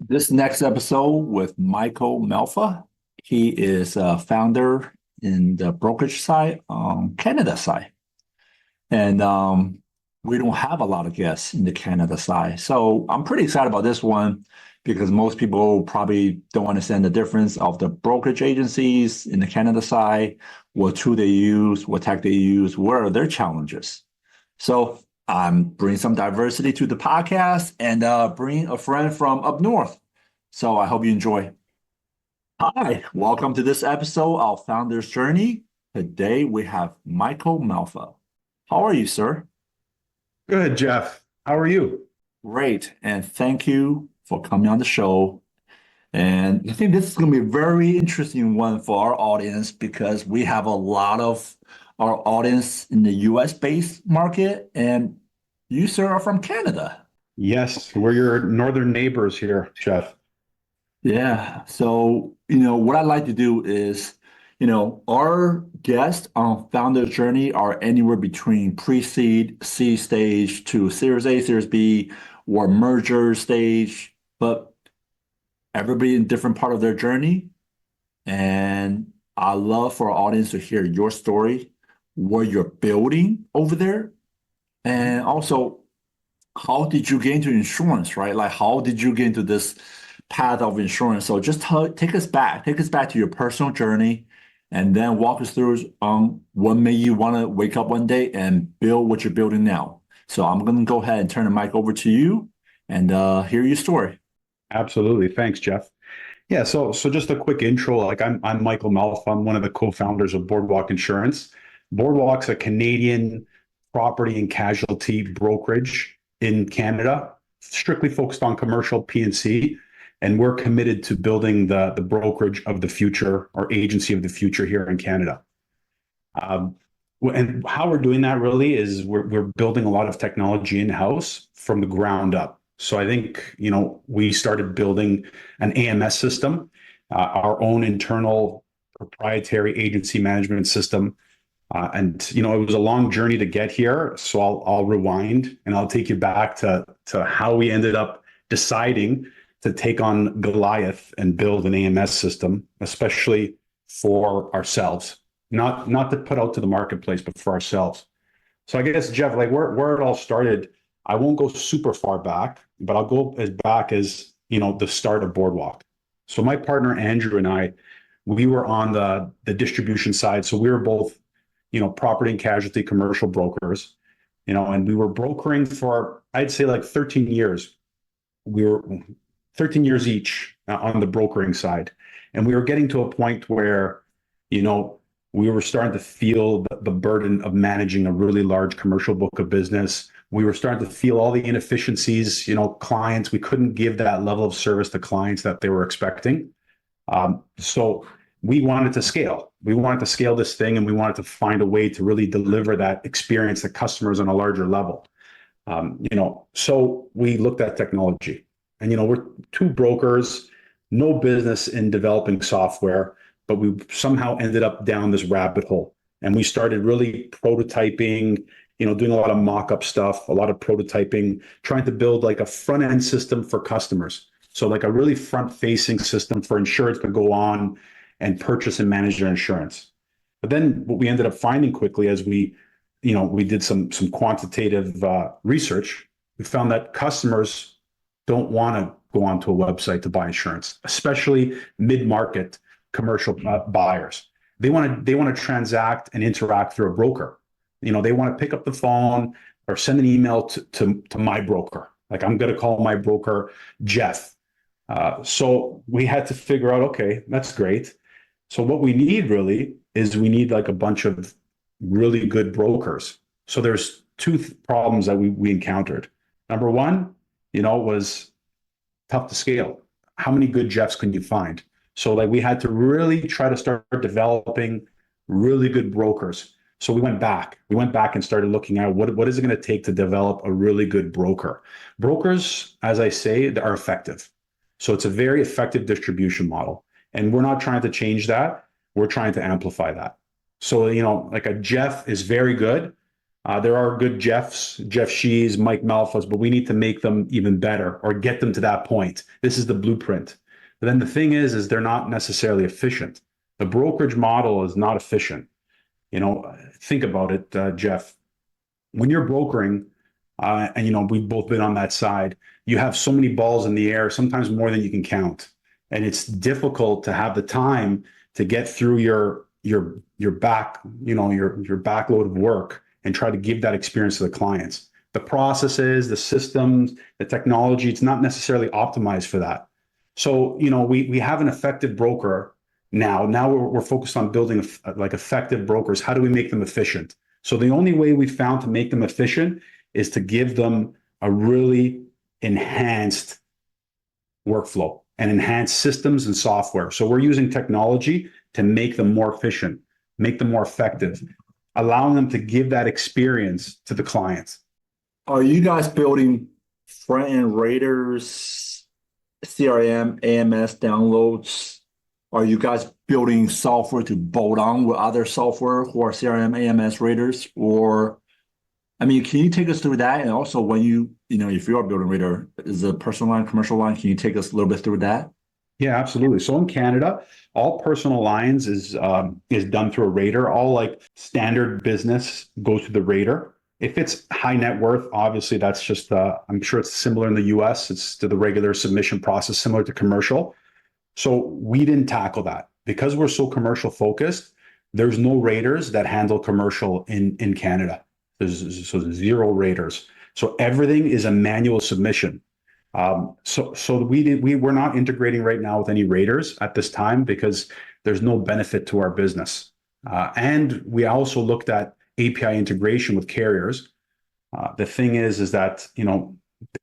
This next episode with Michael Malfa. He is a founder in the brokerage side, Canada side. And we don't have a lot of guests in the Canada side. So I'm pretty excited about this one because most people probably don't understand the difference of the brokerage agencies in the Canada side, what tool they use, what tech they use, what are their challenges. So I'm bringing some diversity to the podcast and bring a friend from up north. So I hope you enjoy. Hi, welcome to this episode of Founder's Journey. Today we have Michael Malfa. How are you, sir? Good, Jeff. How are you? Great, and thank you for coming on the show. And I think this is going to be a very interesting one for our audience because we have a lot of our audience in the US based market, and you, sir, are from Canada. Yes, we're your northern neighbors here, Jeff. Yeah. So, what I like to do is, our guests on Founder Journey are anywhere between pre-seed, seed stage to Series A, Series B, or merger stage, but everybody in different part of their journey. And I love for our audience to hear your story, what you're building over there, and also how did you get into insurance, right? Like, how did you get into this path of insurance? So just take us back to your personal journey, and then walk us through what made you want to wake up one day and build what you're building now. So I'm going to go ahead and turn the mic over to you and hear your story. Absolutely. Thanks, Jeff. Yeah, so just a quick intro. Like I'm Michael Malfa. I'm one of the co-founders of BoardWalk Insurance. BoardWalk's a Canadian property and casualty brokerage in Canada, strictly focused on commercial P&C. And we're committed to building the brokerage of the future or agency of the future here in Canada. And how we're doing that really is we're building a lot of technology in-house from the ground up. So I think, we started building an AMS system, our own internal proprietary agency management system. And it was a long journey to get here. So I'll rewind and I'll take you back to how we ended up deciding to take on Goliath and build an AMS system, especially for ourselves, not to put out to the marketplace, but for ourselves. So I guess, Jeff, like where it all started, I won't go super far back, but I'll go as back as, the start of BoardWalk. So my partner, Andrew, and I, we were on the distribution side. So we were both, property and casualty commercial brokers, and we were brokering for, I'd say like 13 years. We were 13 years each on the brokering side. And we were getting to a point where, we were starting to feel the burden of managing a really large commercial book of business. We were starting to feel all the inefficiencies, clients, we couldn't give that level of service to clients that they were expecting. So we wanted to scale. We wanted to scale this thing, and we wanted to find a way to really deliver that experience to customers on a larger level. So we looked at technology. And, we're two brokers, no business in developing software, but we somehow ended up down this rabbit hole. And we started really prototyping, doing a lot of mock-up stuff, a lot of prototyping, trying to build like a front-end system for customers. So like a really front-facing system for insurance to go on and purchase and manage their insurance. But then what we ended up finding quickly as we did some quantitative research, we found that customers don't want to go onto a website to buy insurance, especially mid-market commercial buyers. They want to transact and interact through a broker. They want to pick up the phone or send an email to my broker. Like, I'm going to call my broker Jeff. So we had to figure out, okay, that's great. So what we need really is we need like a bunch of really good brokers. So there's two problems that we encountered. Number one, was tough to scale. How many good Jeffs can you find? So like we had to really try to start developing really good brokers. So we went back and started looking at what is it going to take to develop a really good broker. Brokers, as I say, are effective. So it's a very effective distribution model. And we're not trying to change that. We're trying to amplify that. So, like a Jeff is very good, There are good Jeff Shees, Mike Malfas, but we need to make them even better or get them to that point. This is the blueprint. But then the thing is they're not necessarily efficient. The brokerage model is not efficient. Think about it, Jeff. When you're brokering, and we've both been on that side, you have so many balls in the air, sometimes more than you can count, and it's difficult to have the time to get through your backload of work and try to give that experience to the clients. The processes, the systems, the technology, it's not necessarily optimized for that. So, we have an effective broker now. Now we're focused on building effective brokers. How do we make them efficient? So the only way we found to make them efficient is to give them a really enhanced workflow and enhanced systems and software. So we're using technology to make them more efficient, make them more effective, allowing them to give that experience to the clients. Are you guys building front-end raters, CRM, AMS downloads? Are you guys building software to bolt on with other software who are CRM, AMS raters? Or, can you take us through that? And also when if you are building rater, is it personal line, commercial line? Can you take us a little bit through that? Yeah, absolutely. So in Canada, all personal lines is done through a rater. All standard business goes to the rater. If it's high net worth, obviously that's just, I'm sure it's similar in the US. It's to the regular submission process, similar to commercial. So we didn't tackle that because we're so commercial focused. There's no raters that handle commercial in Canada. There's zero raters. So everything is a manual submission. So we're not integrating right now with any raters at this time because there's no benefit to our business. And we also looked at API integration with carriers. The thing is that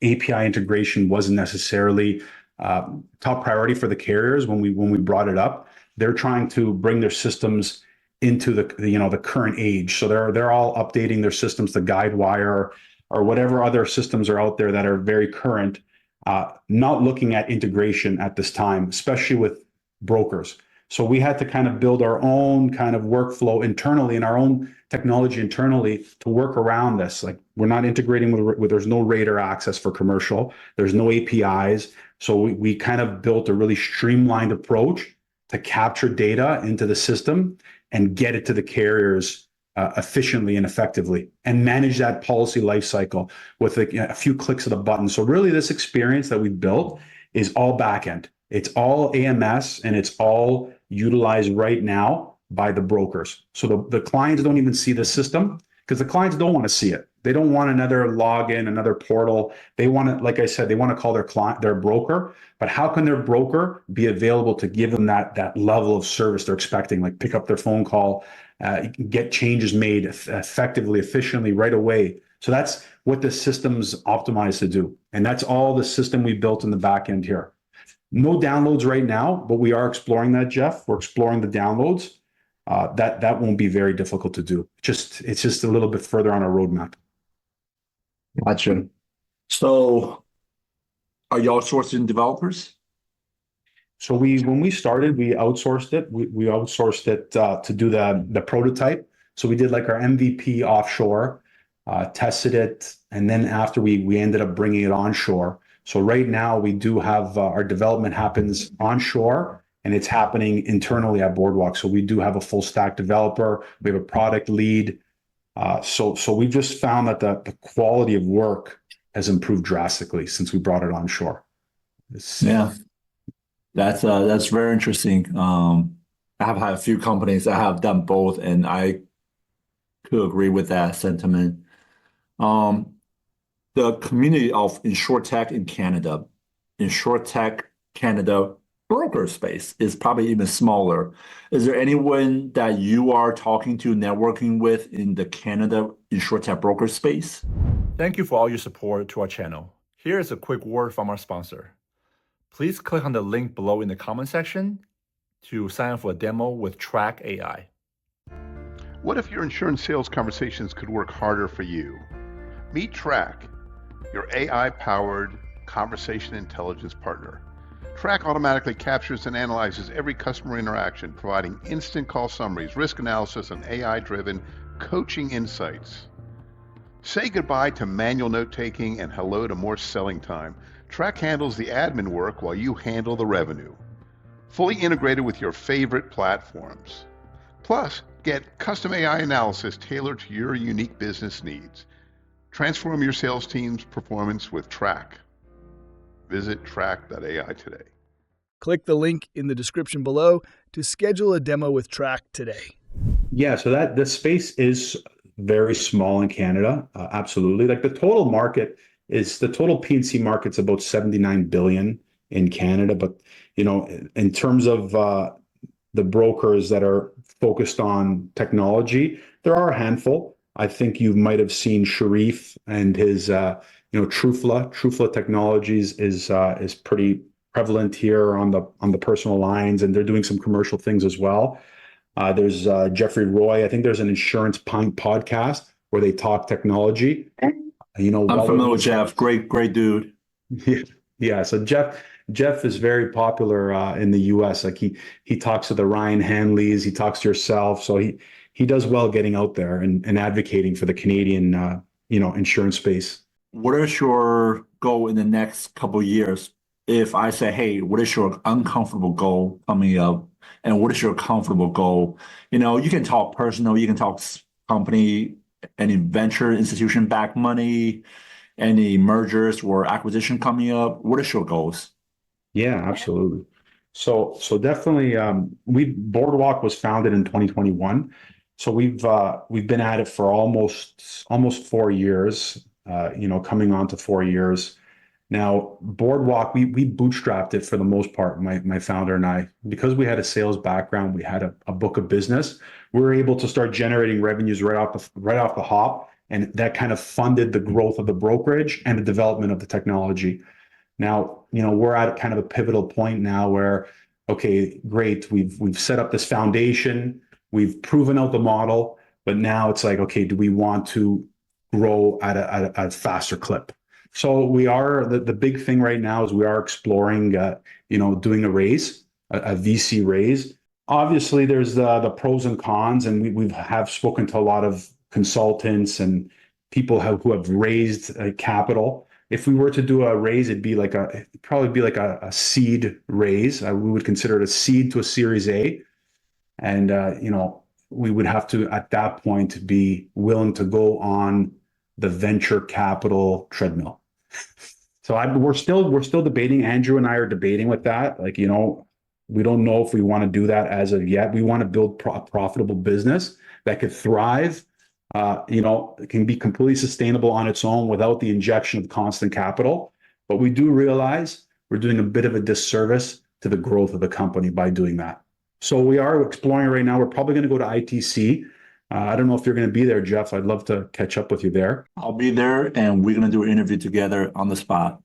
API integration wasn't necessarily top priority for the carriers when we brought it up. They're trying to bring their systems into the current age. So they're all updating their systems to Guidewire or whatever other systems are out there that are very current. Not looking at integration at this time, especially with brokers. So we had to kind of build our own kind of workflow internally and our own technology internally to work around this. We're not integrating with there's no rater access for commercial. There's no APIs. So we kind of built a really streamlined approach to capture data into the system and get it to the carriers efficiently and effectively, and manage that policy lifecycle with a few clicks of the button. So really this experience that we built is all backend. It's all AMS and it's all utilized right now by the brokers. So the clients don't even see the system because the clients don't want to see it. They don't want another login, another portal. They want to, like I said, they want to call their broker, but how can their broker be available to give them that level of service they're expecting, like pick up their phone call, get changes made effectively, efficiently right away. So that's what the system's optimized to do. And that's all the system we built in the back end here. No downloads right now, but we are exploring that, Jeff. We're exploring the downloads. That won't be very difficult to do. It's just a little bit further on our roadmap. Gotcha. So are you outsourcing developers? So when we started, we outsourced it. We outsourced it to do the prototype. So we did our MVP offshore, tested it, and then after we ended up bringing it onshore. So right now we do have our development happens onshore and it's happening internally at BoardWalk. So we do have a full stack developer. We have a product lead. So we've just found that the quality of work has improved drastically since we brought it onshore. Yeah. That's very interesting. I have had a few companies that have done both, and I could agree with that sentiment. The community of InsurTech in Canada, InsurTech Canada broker space is probably even smaller. Is there anyone that you are talking to, networking with in the Canada InsurTech broker space? Thank you for all your support to our channel. Here is a quick word from our sponsor. Please click on the link below in the comment section to sign up for a demo with Track AI. What if your insurance sales conversations could work harder for you? Meet Track, your AI-powered conversation intelligence partner. Track automatically captures and analyzes every customer interaction, providing instant call summaries, risk analysis, and AI-driven coaching insights. Say goodbye to manual note-taking and hello to more selling time. Track handles the admin work while you handle the revenue. Fully integrated with your favorite platforms. Plus, get custom AI analysis tailored to your unique business needs. Transform your sales team's performance with Track. Visit track.ai today. Click the link in the description below to schedule a demo with Track today. Yeah, so that the space is very small in Canada. Absolutely. Like the total market is the total P&C market's about 79 billion in Canada. But, in terms of the brokers that are focused on technology, there are a handful. I think you might have seen Sharif and his, Trufla. Trufla Technologies is pretty prevalent here on the personal lines, and they're doing some commercial things as well. There's Jeffrey Roy. I think there's an insurance podcast where they talk technology. I'm familiar with Jeff. Great dude. Yeah. So Jeff is very popular in the U.S. Like he talks to the Ryan Hanleys. He talks to yourself. So he does well getting out there and advocating for the Canadian insurance space. What is your goal in the next couple of years? If I say, hey, what is your uncomfortable goal coming up? And what is your comfortable goal? You can talk personal, you can talk company, any venture institution back money, any mergers or acquisition coming up. What is your goals? Yeah, absolutely. So definitely, BoardWalk was founded in 2021. So we've been at it for almost 4 years. Coming on to 4 years. Now, BoardWalk, we bootstrapped it for the most part, my founder and I, because we had a sales background, we had a book of business. We were able to start generating revenues right off the hop, and that kind of funded the growth of the brokerage and the development of the technology. Now, we're at kind of a pivotal point now where, okay, great, we've set up this foundation, we've proven out the model, but now it's like, okay, do we want to grow at a faster clip? So we are the big thing right now is we are exploring, doing a raise, a VC raise. Obviously, there's the pros and cons, and we have spoken to a lot of consultants and people who have raised capital. If we were to do a raise, it'd probably be like a seed raise. We would consider it a seed to a Series A, and we would have to at that point be willing to go on the venture capital treadmill. So we're still debating. Andrew and I are debating with that. We don't know if we want to do that as of yet. We want to build a profitable business that could thrive. It can be completely sustainable on its own without the injection of constant capital. But we do realize we're doing a bit of a disservice to the growth of the company by doing that. So we are exploring right now. We're probably going to go to ITC. I don't know if you're going to be there, Jeff. I'd love to catch up with you there. I'll be there, and we're going to do an interview together on the spot.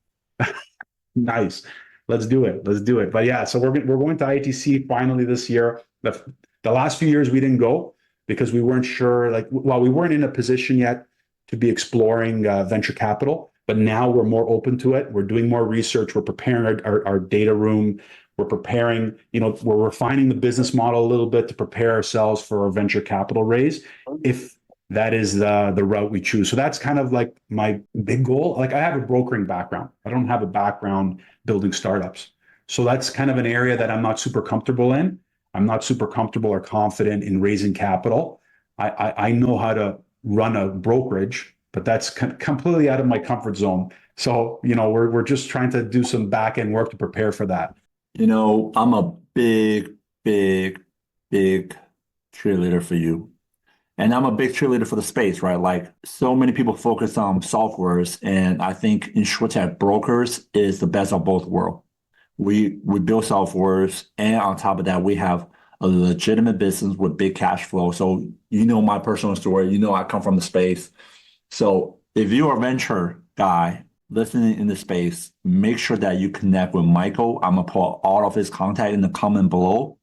Nice. Let's do it. But yeah, so we're going to ITC finally this year. The last few years we didn't go because we weren't sure. We weren't in a position yet to be exploring venture capital, but now we're more open to it. We're doing more research. We're preparing our data room. We're preparing, we're refining the business model a little bit to prepare ourselves for a venture capital raise, if that is the route we choose. So that's kind of like my big goal. I have a brokering background. I don't have a background building startups. So that's kind of an area that I'm not super comfortable in. I'm not super comfortable or confident in raising capital. I know how to run a brokerage, but that's completely out of my comfort zone. So, we're just trying to do some back end work to prepare for that. I'm a big cheerleader for you. And I'm a big cheerleader for the space, right? So many people focus on softwares, and I think InsurTech brokers is the best of both worlds. We build softwares, and on top of that, we have a legitimate business with big cash flow. So my personal story, I come from the space. So if you're a venture guy listening in the space, make sure that you connect with Michael. I'm going to put all of his contact in the comment below.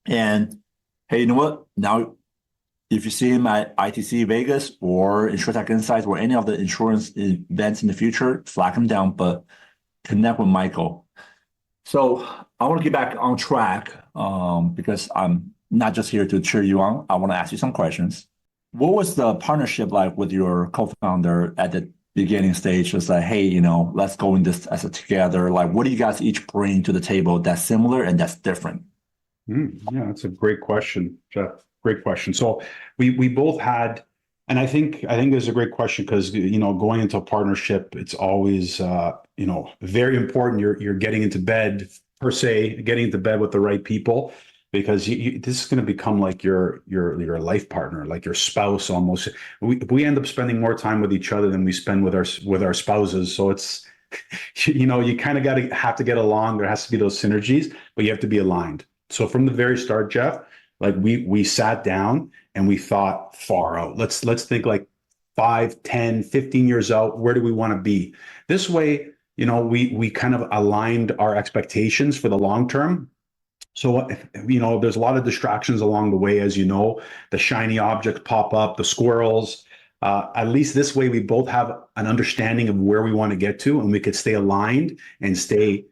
And hey, you know what? Now, if you see him at ITC Vegas or InsurTech Insights or any of the insurance events in the future, flag him down, but connect with Michael. So I want to get back on track because I'm not just here to cheer you on. I want to ask you some questions. What was the partnership like with your co-founder at the beginning stage? It's like, hey, let's go in this as a together. Like, what do you guys each bring to the table that's similar and that's different? Yeah, that's a great question, Jeff. Great question. So we both had, and I think this is a great question because going into a partnership, it's always very important. You're getting into bed per se, getting into bed with the right people, because this is going to become like your life partner, like your spouse almost. We end up spending more time with each other than we spend with our spouses. So it's you kind of have to get along. There has to be those synergies, but you have to be aligned. So from the very start, Jeff, like we sat down and we thought far out. Let's think like 5, 10, 15 years out. Where do we want to be? This way, we kind of aligned our expectations for the long term. So, there's a lot of distractions along the way, as you know, the shiny objects pop up, the squirrels. At least this way, we both have an understanding of where we want to get to, and we could stay aligned and stay,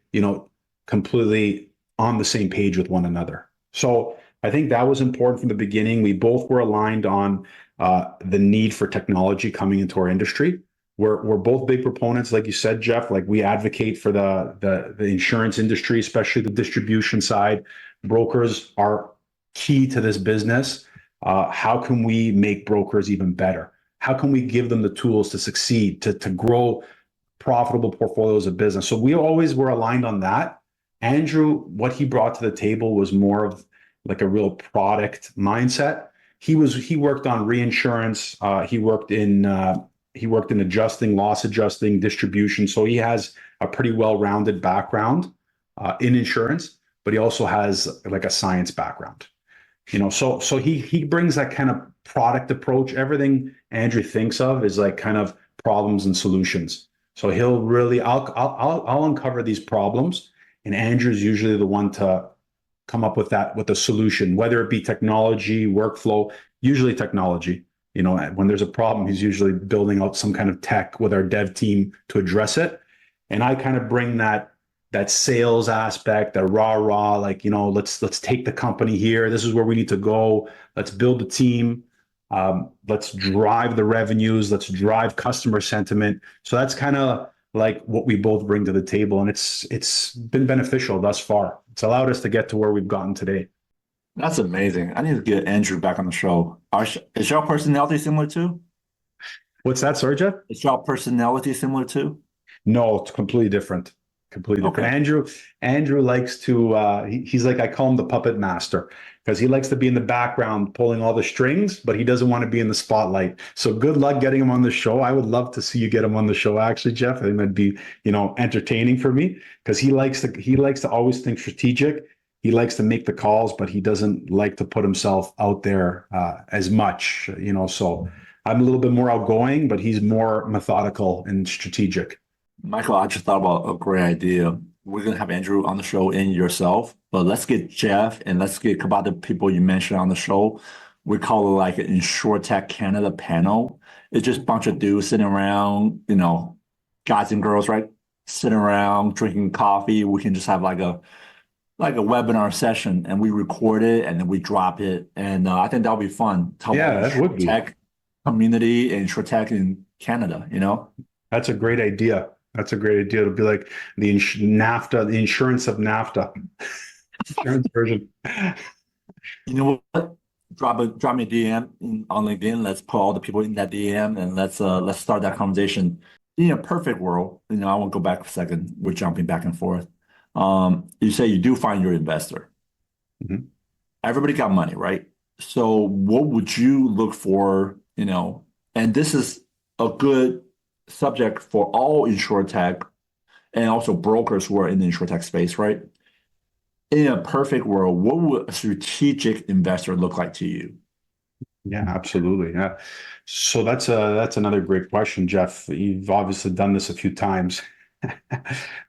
completely on the same page with one another. So I think that was important from the beginning. We both were aligned on the need for technology coming into our industry. We're both big proponents, like you said, Jeff. Like we advocate for the insurance industry, especially the distribution side. Brokers are key to this business. How can we make brokers even better? How can we give them the tools to succeed, to grow profitable portfolios of business? So we always were aligned on that. Andrew, what he brought to the table was more of like a real product mindset. He worked on reinsurance. He worked in adjusting, loss adjusting, distribution. So he has a pretty well-rounded background in insurance, but he also has like a science background. So he brings that kind of product approach. Everything Andrew thinks of is like kind of problems and solutions. So he'll really, I'll uncover these problems, and Andrew's usually the one to come up with a solution, whether it be technology, workflow, usually technology. When there's a problem, he's usually building out some kind of tech with our dev team to address it. And I kind of bring that sales aspect, the rah, like, let's take the company here. This is where we need to go. Let's build a team. Let's drive the revenues. Let's drive customer sentiment. So that's kind of like what we both bring to the table. And it's been beneficial thus far. It's allowed us to get to where we've gotten today. That's amazing. I need to get Andrew back on the show. Is your personality similar too? What's that, sorry, Jeff? Is your personality similar too? No, it's completely different. Completely different. Okay. Andrew likes to, he's like, I call him the puppet master, because he likes to be in the background pulling all the strings, but he doesn't want to be in the spotlight. So good luck getting him on the show. I would love to see you get him on the show, actually, Jeff. I think that'd be, entertaining for me, because he likes to always think strategic. He likes to make the calls, but he doesn't like to put himself out there as much, so I'm a little bit more outgoing, but he's more methodical and strategic. Michael, I just thought about a great idea. We're going to have Andrew on the show and yourself, but let's get Jeff and let's get a couple other people you mentioned on the show. We call it like an InsurTech Canada panel. It's just a bunch of dudes sitting around, guys and girls, right? Sitting around drinking coffee. We can just have like a webinar session, and we record it and then we drop it. And I think that'll be fun. Yeah, that would be. Tech community and InsurTech in Canada, That's a great idea. That's a great idea. It'll be like the NAFTA, the insurance of NAFTA, insurance version. You know what? Drop me a DM on LinkedIn. Let's put all the people in that DM and let's start that conversation. In a perfect world, I won't go back a second. We're jumping back and forth. You say you do find your investor. Mm-hmm. Everybody got money, right? So what would you look for, and this is a good subject for all InsurTech and also brokers who are in the InsurTech space, right? In a perfect world, what would a strategic investor look like to you? Yeah, absolutely. Yeah. So that's another great question, Jeff. You've obviously done this a few times,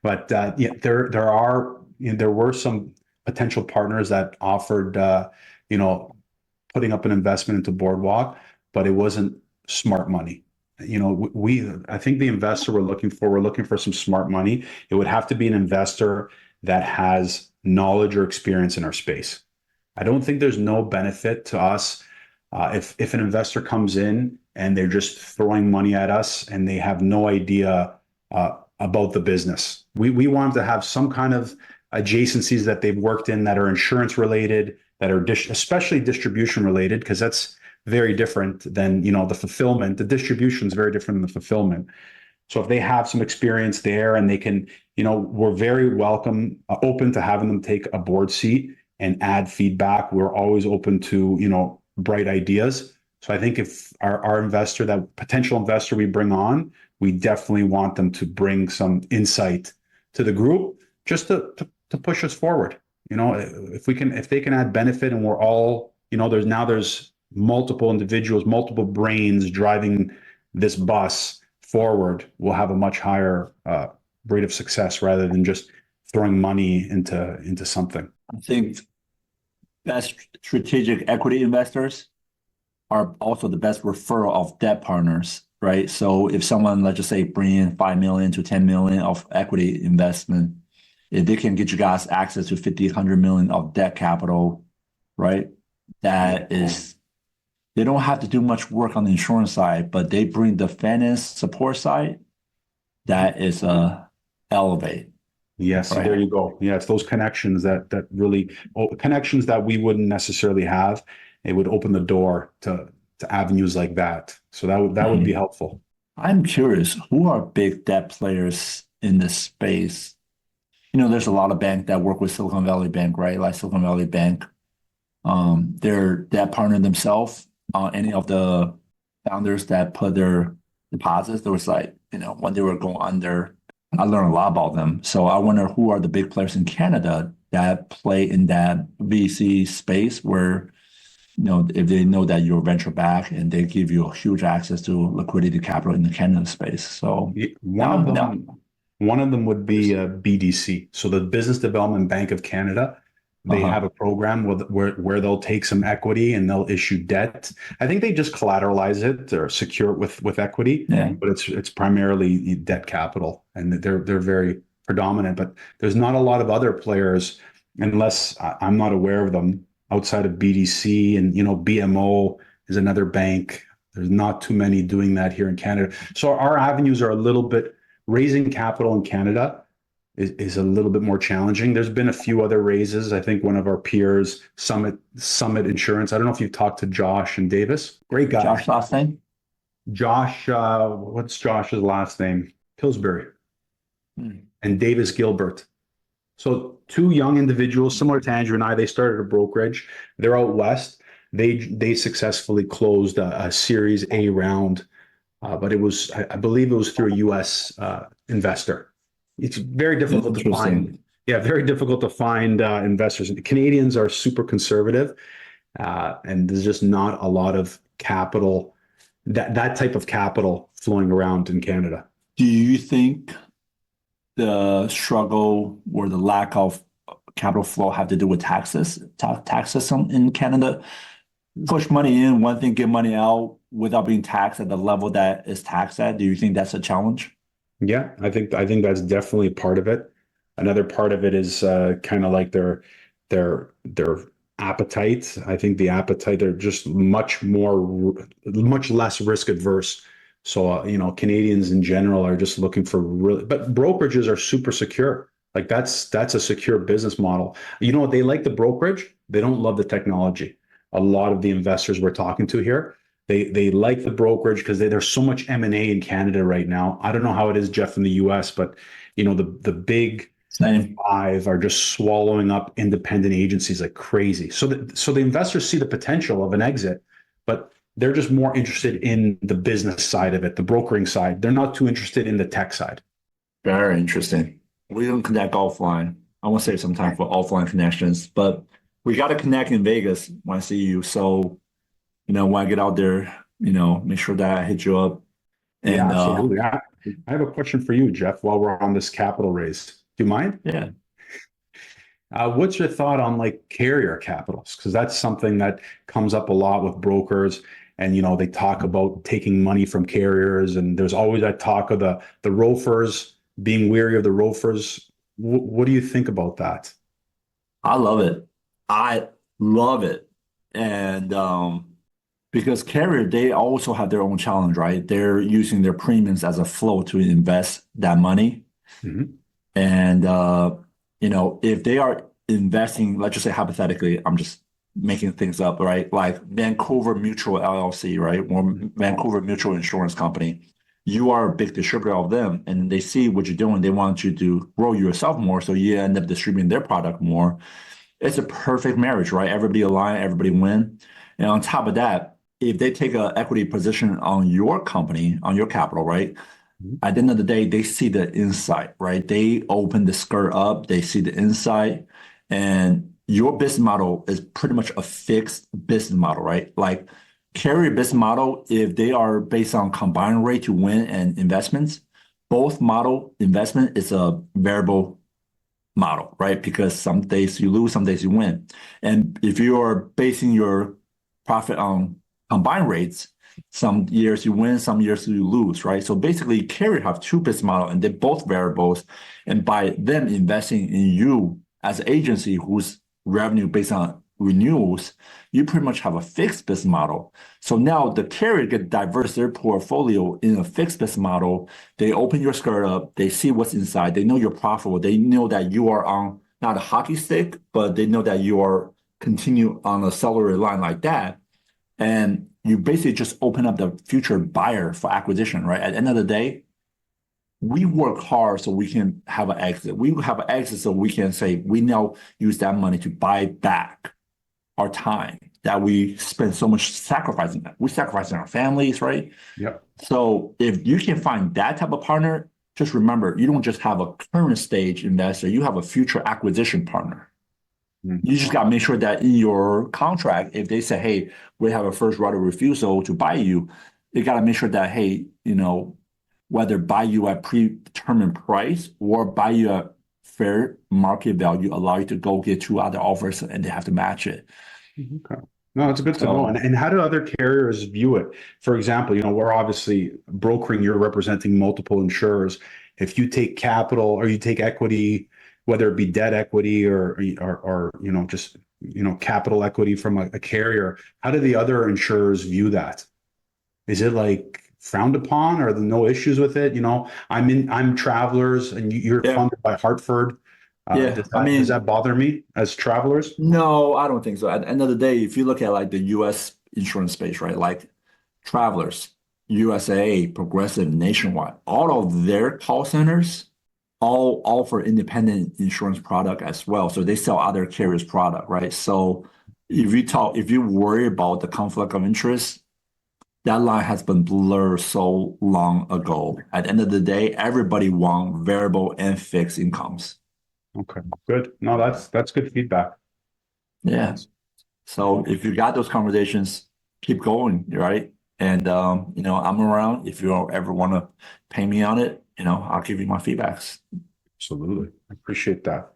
but there were some potential partners that offered, putting up an investment into BoardWalk, but it wasn't smart money. I think the investor we're looking for some smart money. It would have to be an investor that has knowledge or experience in our space. I don't think there's no benefit to us If an investor comes in and they're just throwing money at us and they have no idea about the business, we want them to have some kind of adjacencies that they've worked in that are insurance related, that are especially distribution related, because that's very different than, the fulfillment. The distribution is very different than the fulfillment. So if they have some experience there and they can, we're very open to having them take a board seat and add feedback. We're always open to, bright ideas. So I think if our investor, that potential investor we bring on, we definitely want them to bring some insight to the group just to push us forward. If they can add benefit and we're all, there's multiple individuals, multiple brains driving this bus forward, we'll have a much higher rate of success rather than just throwing money into something. I think best strategic equity investors are also the best referral of debt partners, right? So if someone, let's just say, bring in 5 million to 10 million of equity investment, if they can get you guys access to 50, 100 million of debt capital, right? That is, they don't have to do much work on the insurance side, but they bring the finance support side. That is elevate. Yes, right. There you go. Yeah, it's those connections that really connections that we wouldn't necessarily have. It would open the door to avenues like that. So that would be helpful. I'm curious, who are big debt players in this space? There's a lot of banks that work with Silicon Valley Bank, right? Like Silicon Valley Bank, their debt partner themselves. Any of the founders that put their deposits, there was when they were going under, I learned a lot about them. So I wonder who are the big players in Canada that play in that VC space where, if they know that you're venture back and they give you a huge access to liquidity capital in the Canada space. So one of them would be BDC. So the Business Development Bank of Canada. They have a program where they'll take some equity and they'll issue debt. I think they just collateralize it or secure it with equity, but it's primarily debt capital, and they're very predominant. But there's not a lot of other players, unless I'm not aware of them, outside of BDC and BMO is another bank. There's not too many doing that here in Canada. So our avenues are a little bit, raising capital in Canada is a little bit more challenging. There's been a few other raises. I think one of our peers, Summit Insurance. I don't know if you've talked to Josh and Davis. Great guy. Josh last name? Josh, what's Josh's last name? Pillsbury. And Davis Gilbert. So two young individuals, similar to Andrew and I, they started a brokerage. They're out west. They successfully closed a Series A round, but I believe it was through a U.S. investor. It's very difficult to find. Yeah, very difficult to find investors. Canadians are super conservative, and there's just not a lot of capital, that type of capital flowing around in Canada. Do you think the struggle or the lack of capital flow have to do with tax system in Canada? Push money in, one thing, get money out without being taxed at the level that is taxed at. Do you think that's a challenge? Yeah, I think that's definitely part of it. Another part of it is kind of like their appetite. I think the appetite, they're just much less risk adverse. So Canadians in general are just looking for but brokerages are super secure. Like that's a secure business model. They like the brokerage. They don't love the technology. A lot of the investors we're talking to here, They like the brokerage because there's so much M&A in Canada right now. I don't know how it is, Jeff, in the US, but the big five are just swallowing up independent agencies like crazy. So the investors see the potential of an exit, but they're just more interested in the business side of it, the brokering side. They're not too interested in the tech side. Very interesting. We don't connect offline. I want to save some time for offline connections, but we got to connect in Vegas when I see you. So when I get out there, make sure that I hit you up. And, yeah, absolutely. I have a question for you, Jeff, while we're on this capital raise. Do you mind? Yeah. What's your thought on carrier capitals? Because that's something that comes up a lot with brokers. And, they talk about taking money from carriers. And there's always that talk of the ROFers, being weary of the ROFers. What do you think about that? I love it. And because carrier, they also have their own challenge, right? They're using their premiums as a flow to invest that money. And, if they are investing, let's just say hypothetically, I'm just making things up, right? Like Vancouver Mutual LLC, right? Or Vancouver Mutual Insurance Company. You are a big distributor of them, and they see what you're doing. They want you to grow yourself more, so you end up distributing their product more. It's a perfect marriage, right? Everybody align, everybody win. And on top of that, if they take an equity position on your company, on your capital, right? At the end of the day, they see the inside, right? They open the skirt up, they see the inside, and your business model is pretty much a fixed business model, right? Like carrier business model, if they are based on combined rate to win and investments, both model investment is a variable model, right? Because some days you lose, some days you win. And if you are basing your profit on combined rates, some years you win, some years you lose, right? So basically, carrier have two business model, and they're both variables. And by them investing in you as an agency whose revenue based on renewals, you pretty much have a fixed business model. So now the carrier get diverse their portfolio in a fixed business model. They open your skirt up, they see what's inside, they know you're profitable, they know that you are on not a hockey stick, but they know that you are continue on a accelerator line like that. And you basically just open up the future buyer for acquisition, right? At the end of the day, we work hard so we can have an exit. We have an exit so we can say we now use that money to buy back our time that we spend so much sacrificing. We sacrificing our families, right? Yep. So if you can find that type of partner, just remember, you don't just have a current stage investor, you have a future acquisition partner. You just got to make sure that in your contract, if they say, hey, we have a first right of refusal to buy you, you got to make sure that, hey, whether buy you at predetermined price or buy you at fair market value, allow you to go get two other offers and they have to match it. Okay. No, it's good to know. And how do other carriers view it? For example, we're obviously brokering, you're representing multiple insurers. If you take capital or you take equity, whether it be debt equity or just capital equity from a carrier, how do the other insurers view that? Is it like frowned upon, or are there no issues with it? I'm Travelers, and you're funded by Hartford. Does that bother me as Travelers? No, I don't think so. At the end of the day, if you look at like the U.S. insurance space, right, like Travelers, USA, Progressive, Nationwide, all of their call centers all offer independent insurance product as well. So they sell other carriers' product, right? So if you worry about the conflict of interest, that line has been blurred so long ago. At the end of the day, everybody wants variable and fixed incomes. Okay, good. No, that's good feedback. Yeah. So if you got those conversations, keep going, right? And I'm around. If you ever want to pay me on it, I'll give you my feedbacks. Absolutely. I appreciate that.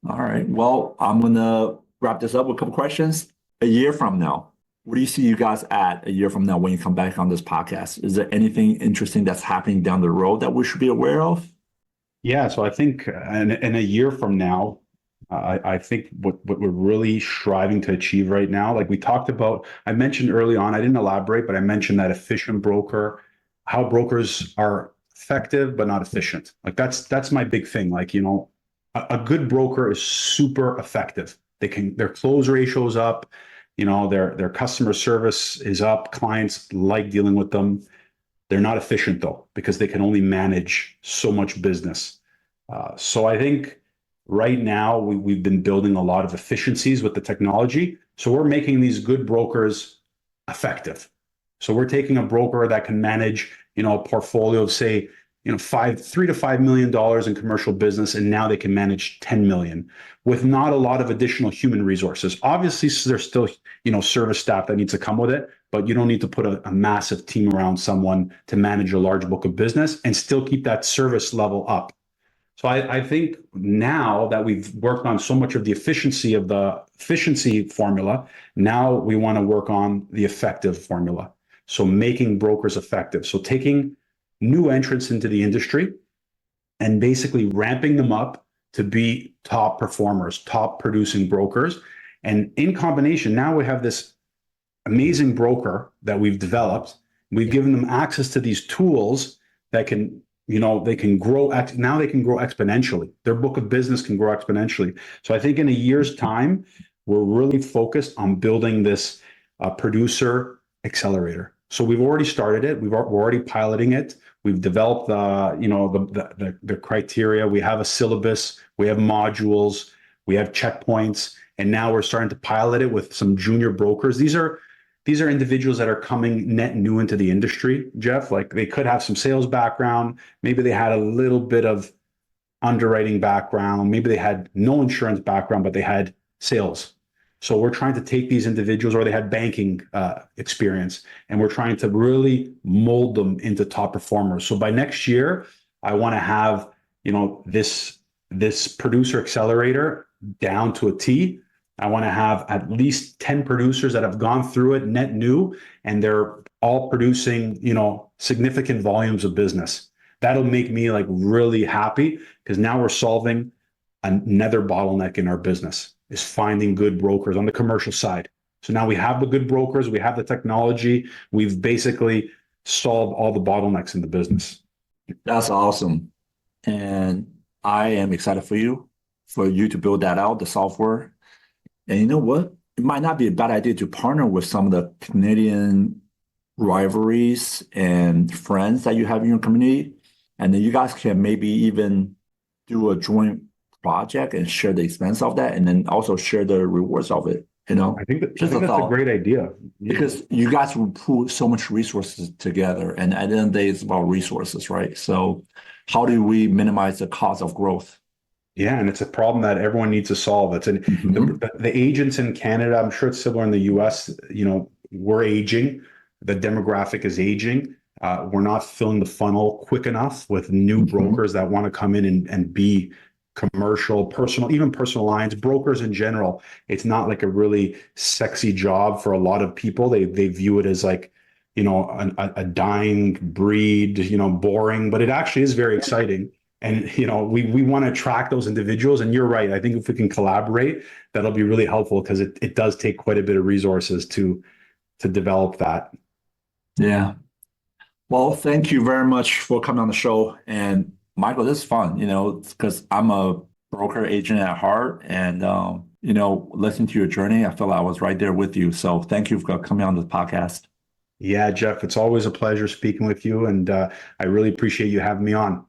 All right. Well, I'm gonna wrap this up with a couple questions. A year from now, where do you see you guys at a year from now when you come back on this podcast? Is there anything interesting that's happening down the road that we should be aware of? Yeah, so I think in a year from now, I think what we're really striving to achieve right now, like we talked about, I mentioned early on, I didn't elaborate, but I mentioned that efficient broker, how brokers are effective but not efficient. Like that's my big thing. Like, a good broker is super effective. Their close ratio is up, their customer service is up. Clients like dealing with them. They're not efficient though, because they can only manage so much business. So I think right now we've been building a lot of efficiencies with the technology. So we're making these good brokers effective. So we're taking a broker that can manage, a portfolio of say, $3 to $5 million in commercial business, and now they can manage 10 million with not a lot of additional human resources. Obviously, there's still, service staff that needs to come with it, but you don't need to put a massive team around someone to manage a large book of business and still keep that service level up. So I think now that we've worked on so much of the efficiency formula, now we want to work on the effective formula. So making brokers effective. So taking new entrants into the industry and basically ramping them up to be top performers, top producing brokers. And in combination, now we have this amazing broker that we've developed. We've given them access to these tools that can, they can grow. Now they can grow exponentially. Their book of business can grow exponentially. So I think in a year's time, we're really focused on building this producer accelerator. So we've already started it. We're already piloting it. We've developed the criteria. We have a syllabus. We have modules. We have checkpoints. And now we're starting to pilot it with some junior brokers. These are individuals that are coming net new into the industry, Jeff. Like they could have some sales background. Maybe they had a little bit of underwriting background. Maybe they had no insurance background, but they had sales. So we're trying to take these individuals, or they had banking experience, and we're trying to really mold them into top performers. So by next year, I want to have, this producer accelerator down to a T. I want to have at least 10 producers that have gone through it net new, and they're all producing, significant volumes of business. That'll make me like really happy, because now we're solving another bottleneck in our business, is finding good brokers on the commercial side. So now we have the good brokers, we have the technology, we've basically solved all the bottlenecks in the business. That's awesome. And I am excited for you to build that out, the software. And you know what? It might not be a bad idea to partner with some of the Canadian rivalries and friends that you have in your community. And then you guys can maybe even do a joint project and share the expense of that, and then also share the rewards of it. I think that's a great idea. Because you guys will put so much resources together, and at the end of the day, it's about resources, right? So how do we minimize the cost of growth? Yeah, and it's a problem that everyone needs to solve. The agents in Canada, I'm sure it's similar in the US, we're aging. The demographic is aging. We're not filling the funnel quick enough with new brokers that want to come in and be commercial, personal, even personal lines, brokers in general. It's not like a really sexy job for a lot of people. They view it as like, a dying breed, boring, but it actually is very exciting. And, we want to attract those individuals. And you're right. I think if we can collaborate, that'll be really helpful, because it does take quite a bit of resources to develop that. Yeah. Well, thank you very much for coming on the show. And Michael, this is fun, because I'm a broker agent at heart, and, listening to your journey, I feel like I was right there with you. So thank you for coming on the podcast. Yeah, Jeff, it's always a pleasure speaking with you. And I really appreciate you having me on.